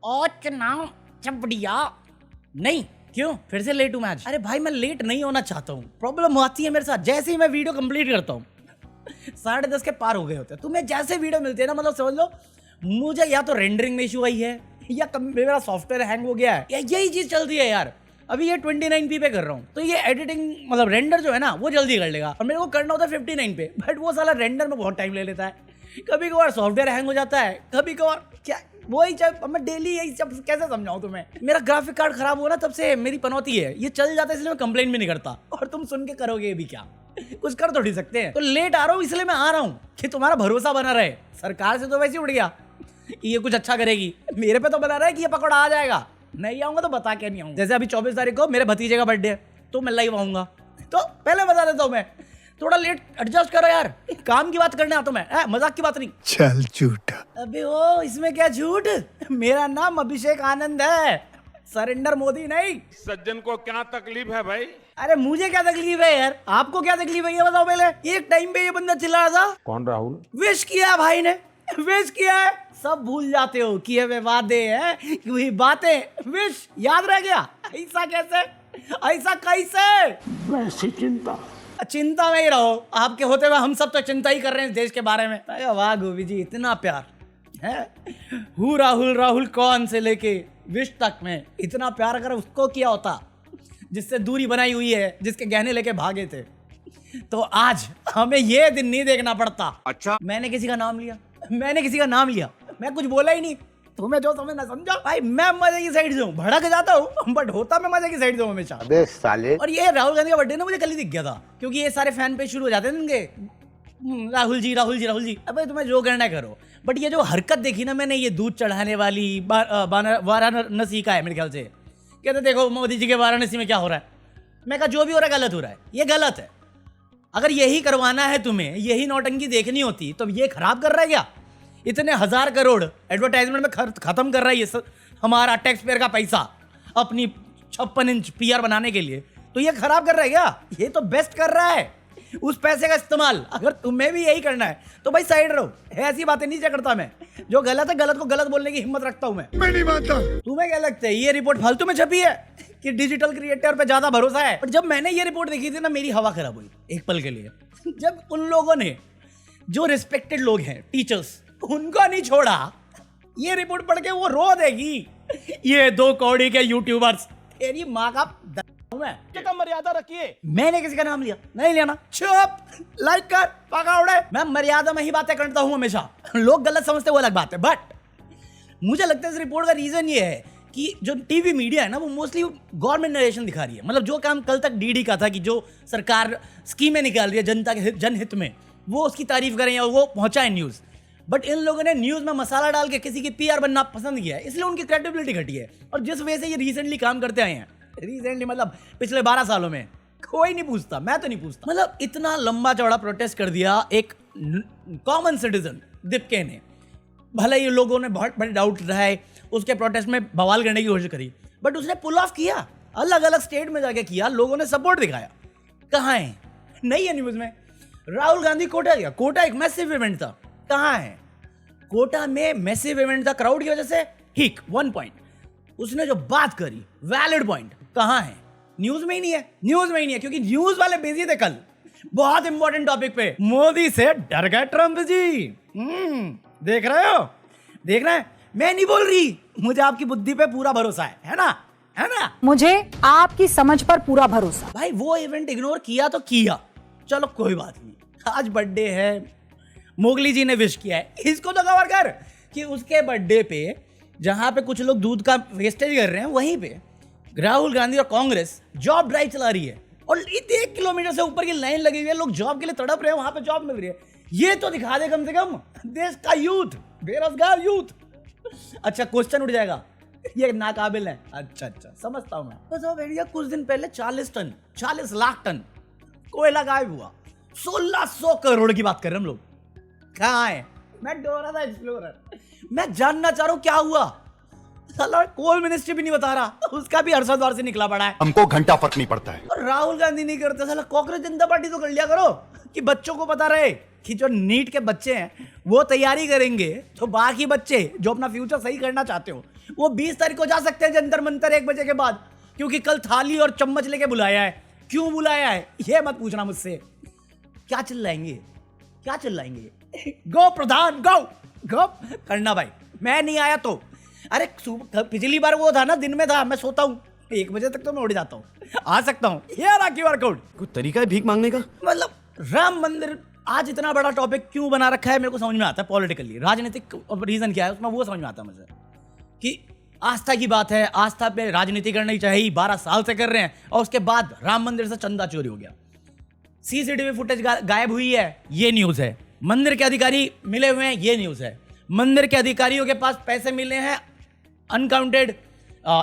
और चुनाव चपड़िया नहीं क्यों फिर से लेट हूँ मैं आज। अरे भाई मैं लेट नहीं होना चाहता हूँ, प्रॉब्लम आती है मेरे साथ जैसे ही मैं वीडियो कंप्लीट करता हूँ 10:30 के पार हो गए होते हैं। तुम्हें जैसे वीडियो मिलते हैं ना, मतलब समझ लो मुझे या तो रेंडरिंग में इशू आई है या मेरा सॉफ्टवेयर हैंग हो गया है या यही चीज चलती है यार। अभी ये 29p पे कर रहा हूँ तो ये एडिटिंग मतलब रेंडर जो है ना वो जल्दी कर लेगा और मेरे को करना होता है 59 पे, बट वो साला रेंडर में बहुत टाइम ले लेता है। कभी कभार सॉफ्टवेयर हैंग हो जाता है, कभी कभार क्या वही मैं डेली यही सब कैसे समझाऊं तुम्हें। मेरा ग्राफिक कार्ड खराब हुआ ना तब से मेरी पनौती है, ये चल जाता है इसलिए मैं कंप्लेन भी नहीं करता। और तुम सुन के करोगे भी क्या, कुछ कर तो नहीं सकते हैं। तो लेट आ रहा हूँ इसलिए मैं आ रहा हूँ कि तुम्हारा भरोसा बना रहे। सरकार से तो वैसे ही उड़ गया ये कुछ अच्छा करेगी, मेरे पे तो बना रहा है कि ये पकौड़ा आ जाएगा। नहीं आऊंगा तो बता के नहीं आऊंगा। जैसे अभी 24 तारीख को मेरे भतीजे का बर्थडे है तो मैं लाइव आऊंगा, तो पहले बता देता हूँ मैं। थोड़ा लेट एडजस्ट करो यार, काम की बात करने आता हूं मैं, मजाक की बात नहीं। चल झूठा। अबे ओ इसमें क्या झूठ, मेरा नाम अभिषेक आनंद है, सरेंडर मोदी नहीं। सज्जन को क्या तकलीफ है भाई? अरे मुझे क्या तकलीफ है यार, आपको क्या तकलीफ है ये बताओ पहले। एक टाइम पे ये बंदा चिल्ला रहा था, कौन राहुल? विश किया भाई ने, विश किया है, सब भूल जाते हो किए हुए वादे हैं वही बातें, विश याद रह गया। ऐसा कैसे, ऐसा कैसे? वैसी चिंता में ही रहो, आपके होते हुए हम सब तो चिंता ही कर रहे हैं इस देश के बारे में। वाह गोभी जी इतना प्यार है, हूँ राहुल राहुल कौन से लेके विश तक में इतना प्यार अगर उसको किया होता जिससे दूरी बनाई हुई है, जिसके गहने लेके भागे थे, तो आज हमें ये दिन नहीं देखना पड़ता। अच्छा मैंने किसी का नाम लिया, मैंने किसी का नाम लिया, मैं कुछ बोला ही नहीं। तुम्हें जो समझना समझा भाई, मैं मजे की साइड से हूँ, भड़क जाता हूँ बट होता मैं मजे की साइड से हूँ हमेशा। अबे साले। और ये राहुल गांधी का बर्थडे ना मुझे कल ही दिख गया था, क्योंकि ये सारे फैन पेज शुरू हो जाते हैं इनके, राहुल जी राहुल जी राहुल जी। अब तुम्हें जो करना है करो, बट ये जो हरकत देखी ना मैंने, ये दूध चढ़ाने वाली वाराणसी का है मेरे ख्याल से, कहते देखो मोदी जी के वाराणसी में क्या हो रहा है। मैं कहा जो भी हो रहा है गलत हो रहा है, ये गलत है। अगर यही करवाना है तुम्हें, यही नौटंकी देखनी होती तो ये खराब कर रहा है क्या? इतने 1000 करोड़ एडवर्टाइजमेंट में खत्म कर रहा है ये हमारा टैक्स पेयर का पैसा अपनी 56 इंच पीआर बनाने के लिए, तो ये खराब कर रहा है क्या? ये तो बेस्ट कर रहा है उस पैसे का इस्तेमाल। अगर तुम्हें भी यही करना है तो भाई साइड रहो, ऐसी बातें नहीं करता मैं। जो गलत है गलत को गलत बोलने की हिम्मत रखता हूं मैं नहीं मानता। तुम्हें क्या लगता है ये रिपोर्ट फालतू में छपी है कि डिजिटल क्रिएटर पे ज्यादा भरोसा है? बट जब मैंने ये रिपोर्ट देखी थी ना, मेरी हवा खराब हुई एक पल के लिए। जब उन लोगों ने, जो रिस्पेक्टेड लोग हैं टीचर्स, उनको नहीं छोड़ा, ये रिपोर्ट पढ़ के वो रो देगी ये 2 कौड़ी के यूट्यूबर्स, तेरी माँ का मैं मर्यादा रखिए। मैंने किसी का नाम लिया नहीं लिया ना, चुप, लाइक कर पकौड़े। मैं मर्यादा में ही बातें करता हूं हमेशा, लोग गलत समझते वो अलग बात है। बट मुझे लगता है इस रिपोर्ट का रीजन ये है कि जो टीवी मीडिया है ना, वो मोस्टली गवर्नमेंट नरेशन दिखा रही है। मतलब जो काम कल तक डीडी का था कि जो सरकार स्कीमें निकाल रही है जनता के जनहित में, वो उसकी तारीफ करें और वो पहुंचाए न्यूज। बट इन लोगों ने न्यूज में मसाला डाल के किसी की पीआर बनना पसंद किया है, इसलिए उनकी क्रेडिबिलिटी घटी है। और जिस वजह से ये रिसेंटली काम करते आए हैं, रिसेंटली मतलब पिछले 12 सालों में, कोई नहीं पूछता, मैं तो नहीं पूछता। मतलब इतना लंबा चौड़ा प्रोटेस्ट कर दिया एक कॉमन सिटीजन दीपके ने। भले ही लोगों ने बहुत बड़े डाउट उठाए, उसके प्रोटेस्ट में बवाल करने की कोशिश करी, बट उसने पुल ऑफ किया, अलग अलग स्टेट में जाके किया, लोगों ने सपोर्ट दिखाया। कहाँ है? नहीं है न्यूज में। राहुल गांधी कोटा गया, कोटा एक मैसिव इवेंट था, कहाँ है? कोटा में मैसिव इवेंट था, क्राउड की वजह से ठीक 1 पॉइंट, उसने जो बात करी वैलिड पॉइंट, कहाँ है? न्यूज में ही नहीं है, न्यूज में ही नहीं है, क्योंकि न्यूज वाले बिजी थे कल बहुत इंपॉर्टेंट टॉपिक पे। मोदी से डर गए ट्रंप जी। देख रहे हो, देख रहे हैं, मैं नहीं बोल रही, मुझे आपकी बुद्धि पे पूरा भरोसा है ना, है ना? मुझे आपकी समझ पर पूरा भरोसा। भाई वो इवेंट इग्नोर किया तो किया, चलो कोई बात नहीं, आज बर्थडे है, मोगली जी ने विश किया है, इसको तो कवर कर कि उसके बर्थडे पे जहां पे कुछ लोग दूध का वेस्टेज कर रहे हैं, वहीं पे राहुल गांधी और कांग्रेस जॉब ड्राइव चला रही है और 1 किलोमीटर से ऊपर की लाइन लगी हुई है, लोग जॉब के लिए तड़प रहे हैं, वहां पे जॉब मिल रही है। ये तो दिखा दे कम से कम देश का यूथ, बेरोजगार यूथ। अच्छा क्वेश्चन उठ जाएगा, ये नाकाबिल है, अच्छा समझता हूं मैं। बताओ भैया, कुछ दिन पहले 40 लाख टन कोयला गायब हुआ, 1600 करोड़ की बात कर रहे हैं हम लोग। कहाँ है? मैं डोरा था एक्सप्लोरर, मैं जानना चाह रहा हूं क्या हुआ। साला कोल मिनिस्ट्री भी नहीं बता रहा, उसका भी हर्षद्वार से निकला पड़ा है। हमको घंटा फर्क नहीं पड़ता है। और राहुल गांधी नहीं करते, साला कांग्रेस जनता पार्टी तो कर लिया करो कि बच्चों को पता रहे। कि जो नीट के बच्चे हैं वो तैयारी करेंगे, तो बाकी बच्चे जो अपना फ्यूचर सही करना चाहते हो वो 20 तारीख को जा सकते हैं जंतर मंतर 1 बजे के बाद, क्योंकि कल थाली और चम्मच लेके बुलाया है। क्यों बुलाया है ये मत पूछना मुझसे। क्या चिल्लाएंगे, क्या चिल्लाएंगे? गो प्रधान गो गो करना भाई, मैं नहीं आया तो। अरे पिछली बार वो था ना, दिन में था, मैं सोता हूँ 1 बजे तक तो मैं उड़ जाता हूँ, आ सकता हूँ। ये रहा QR कोड। कोई तरीका है भीख मांगने का? मतलब राम मंदिर आज इतना बड़ा टॉपिक क्यों बना रखा है मेरे को समझ में आता है। पॉलिटिकली राजनीतिक रीजन क्या है उसमें वो समझ में आता है मुझे, कि आस्था की बात है, आस्था पे राजनीति करनी चाहिए। 12 साल से कर रहे हैं और उसके बाद राम मंदिर से चंदा चोरी हो गया, CCTV फुटेज गायब हुई है, ये न्यूज़ है। मंदिर के अधिकारी मिले हुए हैं, ये न्यूज़ है। मंदिर के अधिकारियों के पास पैसे मिले हैं अनकाउंटेड,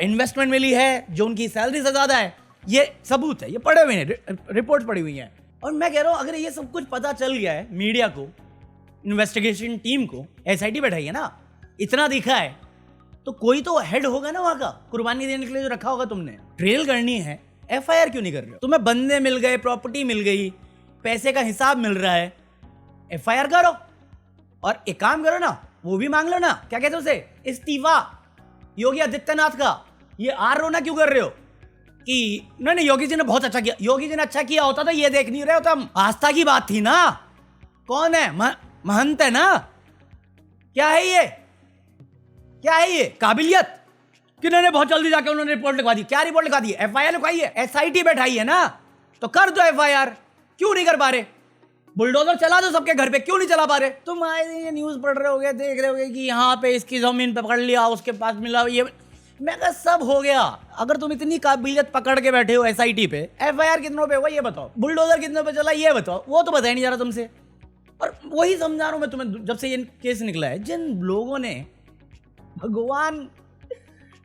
इन्वेस्टमेंट मिली है जो उनकी सैलरी से ज़्यादा है, ये सबूत है, ये पड़े हुए हैं, रिपोर्ट पड़ी हुई हैं। और मैं कह रहा हूँ अगर ये सब कुछ पता चल गया है मीडिया को, इन्वेस्टिगेशन टीम को, SIT बैठाई है ना, इतना दिखा है तो कोई तो हेड होगा ना वहाँ का, कुर्बानी देने के लिए जो रखा होगा तुमने। ट्रेल करनी है, FIR क्यों नहीं कर रहे हो? तुम्हें बंदे मिल गए, प्रॉपर्टी मिल गई, पैसे का हिसाब मिल रहा है, FIR करो। और एक काम करो ना, वो भी मांग लो ना, क्या कहते हो उसे, इस्तीफा योगी आदित्यनाथ का। ये रोना क्यों कर रहे हो कि नहीं योगी जी ने बहुत अच्छा किया? योगी जी ने अच्छा किया होता तो ये देख नहीं रहे हो तुम। आस्था की बात थी ना, कौन है महंत है ना, क्या है ये, क्या है ये काबिलियत कि नहीं बहुत जल्दी जाके उन्होंने रिपोर्ट लिखवा दी? क्या रिपोर्ट लिखवा दी? FIR लिखवाई है, SIT बैठाई है ना, तो कर दो FIR। क्यों नहीं कर पा रहे? बुलडोजर चला दो सबके घर पे, क्यों नहीं चला पा रहे? तुम आए ये न्यूज पढ़ रहे होगे, देख रहे होगे कि यहाँ पे इसकी जमीन पे पकड़ लिया, उसके पास मिला, ये मैं कहा सब हो गया। अगर तुम इतनी काबिलियत पकड़ के बैठे हो SIT पे, FIR कितनों पे हुआ ये बताओ, बुलडोजर कितनों पे चला ये बताओ, वो तो बताया नहीं जा रहा तुमसे। और वही समझा रहा हूं मैं तुम्हें, जब से ये केस निकला है, जिन लोगों ने भगवान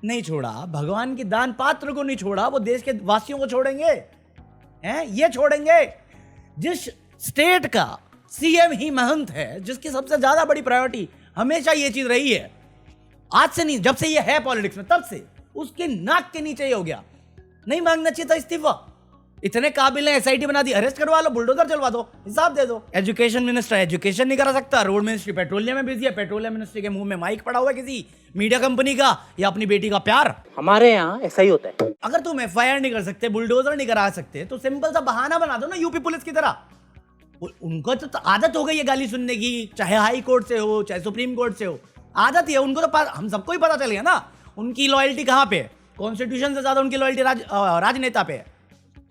नहीं छोड़ा, भगवान की दान पात्र को नहीं छोड़ा, वो देश के वासियों को छोड़ेंगे हैं? ये छोड़ेंगे? जिस स्टेट का CM ही महंत है, जिसकी सबसे ज्यादा बड़ी प्रायोरिटी हमेशा ये चीज रही है, आज से नहीं, जब से ये है पॉलिटिक्स में, तब से उसके नाक के नीचे ये हो गया। नहीं मांगना चाहिए था इस्तीफा, इतने काबिल है, SIT बना दी, अरेस्ट करवा लो, बुलडोजर चलवा दो, हिसाब दे दो। एजुकेशन मिनिस्टर एजुकेशन नहीं करा सकता, रोड मिनिस्ट्री पेट्रोलियम में बिजी है, पेट्रोलियम मिनिस्ट्री के मुंह में माइक पड़ा हुआ है किसी मीडिया कंपनी का या अपनी बेटी का प्यार। हमारे यहाँ ऐसा ही होता है। अगर तुम FIR नहीं कर सकते, बुलडोजर नहीं करा सकते, तो सिंपल सा बहाना बना दो ना यूपी पुलिस की तरह। उनको तो आदत हो गई है गाली सुनने की, चाहे हाई कोर्ट से हो चाहे सुप्रीम कोर्ट से हो, आदत ही है उनको। तो हम सबको ही पता चल गया ना उनकी लॉयल्टी कहाँ पे है, कॉन्स्टिट्यूशन से ज्यादा उनकी लॉयल्टी राजनेता पे है।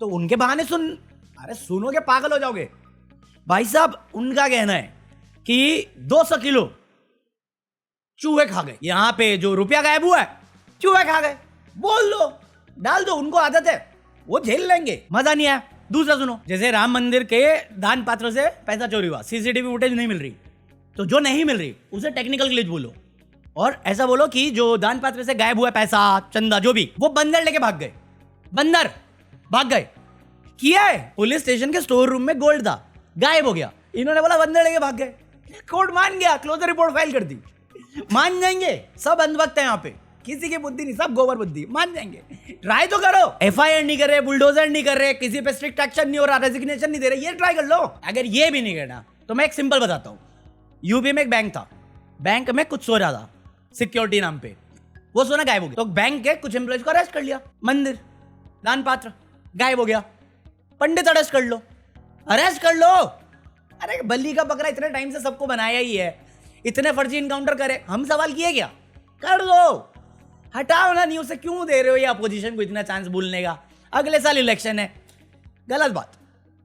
तो उनके बहाने अरे सुनोगे पागल हो जाओगे भाई साहब। उनका कहना है कि 200 किलो चूहे खा गए, यहां पे जो रुपया गायब हुआ है चूहे खा गए, बोल दो, डाल दो, उनको आदत है, वो झेल लेंगे, मजा नहीं आया। दूसरा सुनो, जैसे राम मंदिर के दान पात्र से पैसा चोरी हुआ, CCTV फुटेज नहीं मिल रही, तो जो नहीं मिल रही उसे टेक्निकल ग्लिच बोलो, और ऐसा बोलो कि जो दान पात्र से गायब हुआ पैसा, चंदा, जो भी, वो बंदर लेके भाग गए, बंदर भाग गए। किया है, पुलिस स्टेशन के स्टोर रूम में गोल्ड था, गायब हो गया, इन्होंने बोला बंदर लेके भाग गए, कोर्ट मान गया, क्लोजर रिपोर्ट फाइल कर दी। मान जाएंगे, सब अंधभक्त है यहाँ पे, किसी की बुद्धि नहीं, सब गोबर बुद्धि, मान जाएंगे। ट्राई तो करो, FIR नहीं कर रहे, बुलडोजर नहीं कर रहे, किसी पे स्ट्रिक्ट एक्शन नहीं हो रहा, रेजिग्नेशन नहीं दे रहे, ये ट्राई कर लो। अगर ये भी नहीं करना तो मैं एक सिंपल बताता हूँ। यूपी में एक बैंक था, बैंक में कुछ सो रहा था सिक्योरिटी नाम पे, वो सोना गायब हो गया, तो बैंक के कुछ एम्प्लॉयज को अरेस्ट कर लिया, मंदिर दान पात्र गायब हो गया, पंडित अरेस्ट कर लो, अरेस्ट कर लो। अरे बल्ली का बकरा इतने टाइम से सबको बनाया ही है, इतने फर्जी इनकाउंटर करे, हम सवाल किए क्या? कर दो, हटाओ ना न्यूज से, क्यों दे रहे हो ये अपोजिशन को इतना चांस बोलने का? अगले साल इलेक्शन है, गलत बात।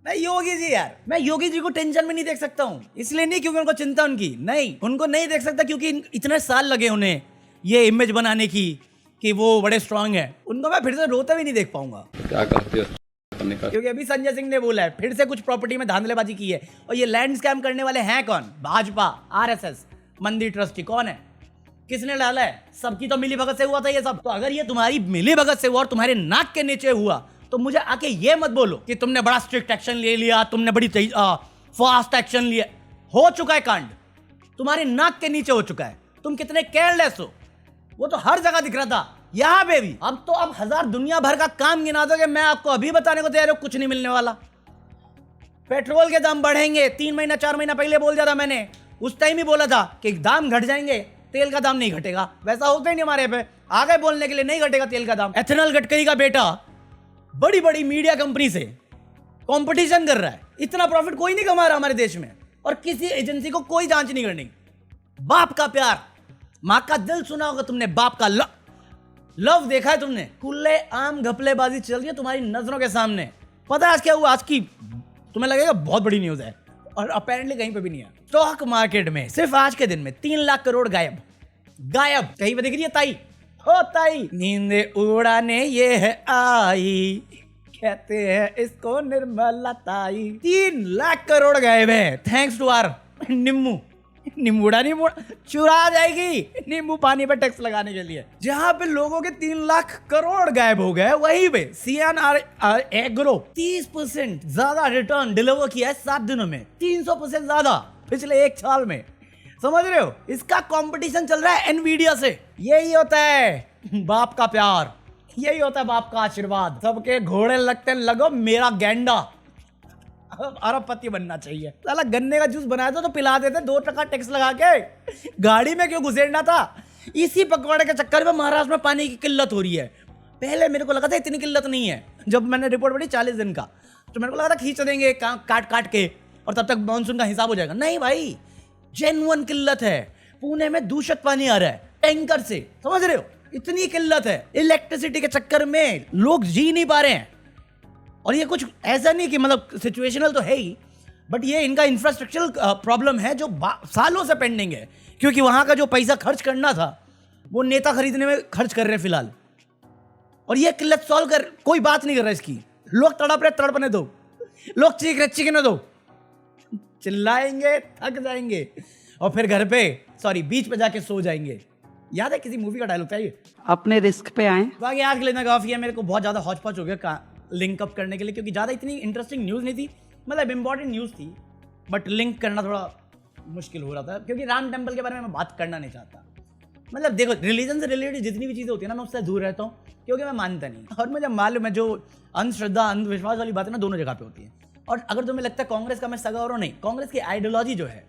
मैं योगी जी यार, मैं योगी जी को टेंशन में नहीं देख सकता हूं, इसलिए नहीं क्योंकि उनको चिंता उनकी नहीं, उनको नहीं देख सकता क्योंकि इतने साल लगे उन्हें ये इमेज बनाने की कि वो बड़े स्ट्रांग है, उनको मैं फिर से रोते भी नहीं देख पाऊंगा। क्या करते हो करने का? क्योंकि अभी संजय सिंह ने बोला है फिर से कुछ प्रॉपर्टी में धांधलेबाजी की है, और ये लैंड स्कैम करने वाले हैं कौन? भाजपा, RSS, मंदिर ट्रस्टी, कौन है? किसने डाला है? सबकी तो मिली भगत से हुआ था ये सब। तो अगर ये तुम्हारी मिली भगत से हुआ और तुम्हारे नाक के नीचे हुआ, तो मुझे आके ये मत बोलो कि तुमने बड़ा स्ट्रिक्ट एक्शन ले लिया, तुमने बड़ी फास्ट एक्शन लिया। हो चुका है कांड, तुम्हारे नाक के नीचे हो चुका है, तुम कितने केयरलेस हो, वो तो हर जगह दिख रहा था, यहां पे भी। अब तो अब 1000 दुनिया भर का काम गिना दोगे, मैं आपको अभी बताने को तैयार हूं कुछ नहीं मिलने वाला। पेट्रोल के दाम बढ़ेंगे, 3 महीना 4 महीना पहले बोल दिया था मैंने, उस टाइम ही बोला था कि दाम घट जाएंगे, तेल का दाम नहीं घटेगा। वैसा होता ही नहीं हमारे पे, आ गए बोलने के लिए नहीं घटेगा तेल का दाम। एथेनॉल गडकरी का बेटा बड़ी बड़ी मीडिया कंपनी से कंपटीशन कर रहा है, इतना प्रॉफिट कोई नहीं कमा रहा हमारे देश में, और किसी एजेंसी को कोई जांच नहीं करनी। बाप का प्यार, माँ का दिल सुना होगा तुमने, बाप का लव देखा है तुमने, खुले आम घपलेबाजी चल रही है तुम्हारी नजरों के सामने। पता है आज क्या हुआ? आज की तुम्हें लगेगा बहुत बड़ी न्यूज है, और अपेरेंटली कहीं पे भी नहीं है। स्टॉक मार्केट में सिर्फ आज के दिन में 3 लाख करोड़ गायब। कहीं पे दिख रही है ताई? हो ताई, नींदे उड़ाने ये है आई, कहते हैं इसको निर्मला ताई। 3 लाख करोड़ गायब है, थैंक्स टू आर नींबूड़ा चुरा जाएगी नींबू पानी पे टैक्स लगाने के लिए। जहां पे लोगों के 3 लाख करोड़ गायब हो गए, वहीं पे CNR एग्रो 30% ज्यादा रिटर्न डिलीवर किया है 7 दिनों में, 300% ज्यादा पिछले 1 साल में। समझ रहे हो? इसका कंपटीशन चल रहा है एनवीडिया से। यही होता है बाप का प्यार, यही होता है बाप का आशीर्वाद। सबके घोड़े लगते लगो मेरा गेंडा, अरबपति बनना चाहिए। साला गन्ने का जूस बनाया था तो पिला देते, 2% टैक्स लगा के। गाड़ी में क्यों घुसेड़ना था? इसी पकवाड़े के चक्कर में महाराष्ट्र में पानी की किल्लत हो रही है। पहले मेरे को लगा था इतनी किल्लत नहीं है, जब मैंने रिपोर्ट पढ़ी 40 दिन का, तो मेरे को लगा था खींच देंगे काट के और तब तक मानसून का हिसाब हो जाएगा। नहीं भाई, जेन्युइन किल्लत है। पुणे में दूषित पानी आ रहा है टैंकर से, समझ रहे हो? इतनी किल्लत है। इलेक्ट्रिसिटी के चक्कर में लोग जी नहीं पा रहे हैं। और ये कुछ ऐसा नहीं कि मतलब सिचुएशनल तो है ही, बट ये इनका इंफ्रास्ट्रक्चरल प्रॉब्लम है जो सालों से पेंडिंग है, क्योंकि वहां का जो पैसा खर्च करना था वो नेता खरीदने में खर्च कर रहे हैं फिलहाल। और ये किल्लत सॉल्व कर कोई बात नहीं कर रहा इसकी। लोग तड़प रहे, तड़पने दो। लोग चीख रहे, चीखने दो। चिल्लाएंगे, थक जाएंगे और फिर घर पे बीच पे जाके सो जाएंगे। याद है किसी मूवी का डायलॉग था ये? अपने रिस्क पे आए। बाकी आज के लिए काफी है, मेरे को बहुत ज्यादा हौच-पौच हो गया लिंक अप करने के लिए, क्योंकि ज़्यादा इतनी इंटरेस्टिंग न्यूज़ नहीं थी, मतलब इंपॉर्टेंट न्यूज़ थी, बट लिंक करना थोड़ा मुश्किल हो रहा था, क्योंकि राम टेम्पल के बारे में मैं बात करना नहीं चाहता। मतलब देखो, रिलीजन से रिलेटेड जितनी भी चीज़ें होती है ना, मैं उससे दूर रहता हूँ, क्योंकि मैं मानता नहीं। और मुझे मालूम है जो अंधश्रद्धा अंधविश्वास वाली बात है ना, दोनों जगह पे होती है। और अगर तुम्हें लगता है कांग्रेस का मैं सगा और नहीं, कांग्रेस की आइडियोलॉजी जो है,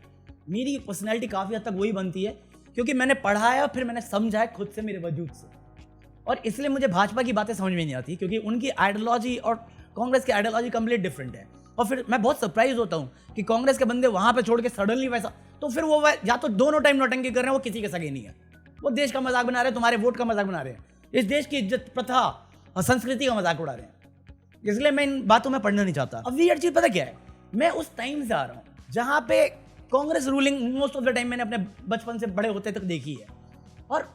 मेरी पर्सनैलिटी काफ़ी हद तक वही बनती है, क्योंकि मैंने पढ़ा है और फिर मैंने समझा है खुद से, मेरे वजूद से। और इसलिए मुझे भाजपा की बातें समझ में नहीं आती, क्योंकि उनकी आइडियोलॉजी और कांग्रेस की आइडियोलॉजी कंप्लीट डिफरेंट है। और फिर मैं बहुत सरप्राइज होता हूँ कि कांग्रेस के बंदे वहाँ पे छोड़ के सडनली वैसा, तो फिर वो या तो दोनों टाइम नौटंकी कर रहे हैं, वो किसी के सगे नहीं है, वो देश का मजाक बना रहे हैं, तुम्हारे वोट का मजाक बना रहे हैं, इस देश की इज्जत, प्रथा और संस्कृति का मजाक उड़ा रहे हैं। इसलिए मैं इन बातों में पढ़ना नहीं चाहता। अब वियर्ड चीज पता क्या है, मैं उस टाइम से आ रहा हूँ जहाँ पे Congress ruling most of the time मैंने अपने बचपन से बड़े होते तक देखी है, और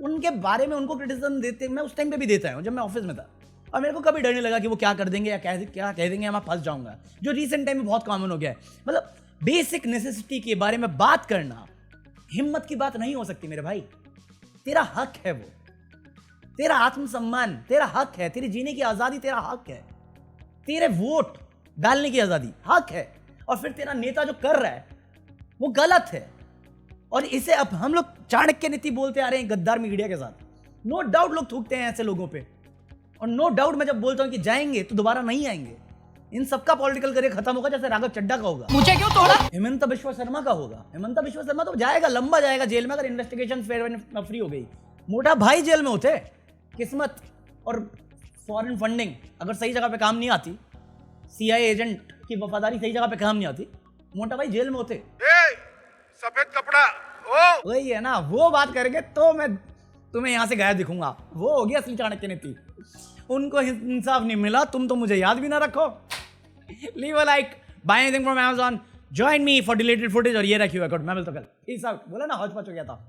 उनके बारे में उनको क्रिटिसिज्म देते मैं उस टाइम पे भी देता हूँ जब मैं ऑफिस में था, और मेरे को कभी डर नहीं लगा कि वो क्या कर देंगे या क्या कह देंगे, मैं फंस जाऊंगा, जो रिसेंट टाइम में बहुत कॉमन हो गया है। मतलब बेसिक नेसेसिटी के बारे में बात करना हिम्मत की बात नहीं हो सकती मेरे भाई। तेरा हक है वो, तेरा आत्मसम्मान तेरा हक है, तेरी जीने की आज़ादी तेरा हक है, तेरे वोट डालने की आज़ादी हक है, और फिर तेरा नेता जो कर रहा है वो गलत है। और इसे अब हम लोग चाणक्य नीति बोलते आ रहे हैं गद्दार मीडिया के साथ। नो डाउट लोग थूकते हैं ऐसे लोगों पे, और नो डाउट मैं जब बोलता हूं कि जाएंगे तो दोबारा नहीं आएंगे। इन सबका पॉलिटिकल करियर खत्म होगा, जैसे राघव चड्ढा का होगा, मुझे क्यों तोड़ा, हेमंत बिश्व शर्मा का होगा। हेमंत बिश्व शर्मा तो जाएगा, लंबा जाएगा जेल में, अगर इन्वेस्टिगेशन फेयर एंड फ्री हो गई। मोटा भाई जेल में होते, किस्मत और फॉरेन फंडिंग अगर सही जगह पे काम नहीं आती, CIA एजेंट की वफादारी सही जगह पे काम नहीं आती, मोटा भाई जेल में होते। सफेद कपड़ा वही है ना, वो बात करेंगे तो मैं तुम्हें यहां से गायब दिखूंगा। वो होगी असली चाणक्य नीति। उनको इंसाफ नहीं मिला, तुम तो मुझे याद भी ना रखो। Leave a like, buy anything from Amazon, join me for deleted footage, और ये रखियो अकाउंट। मैं मिलता कल। Peace out. बोला ना हौच-पौच हो गया था।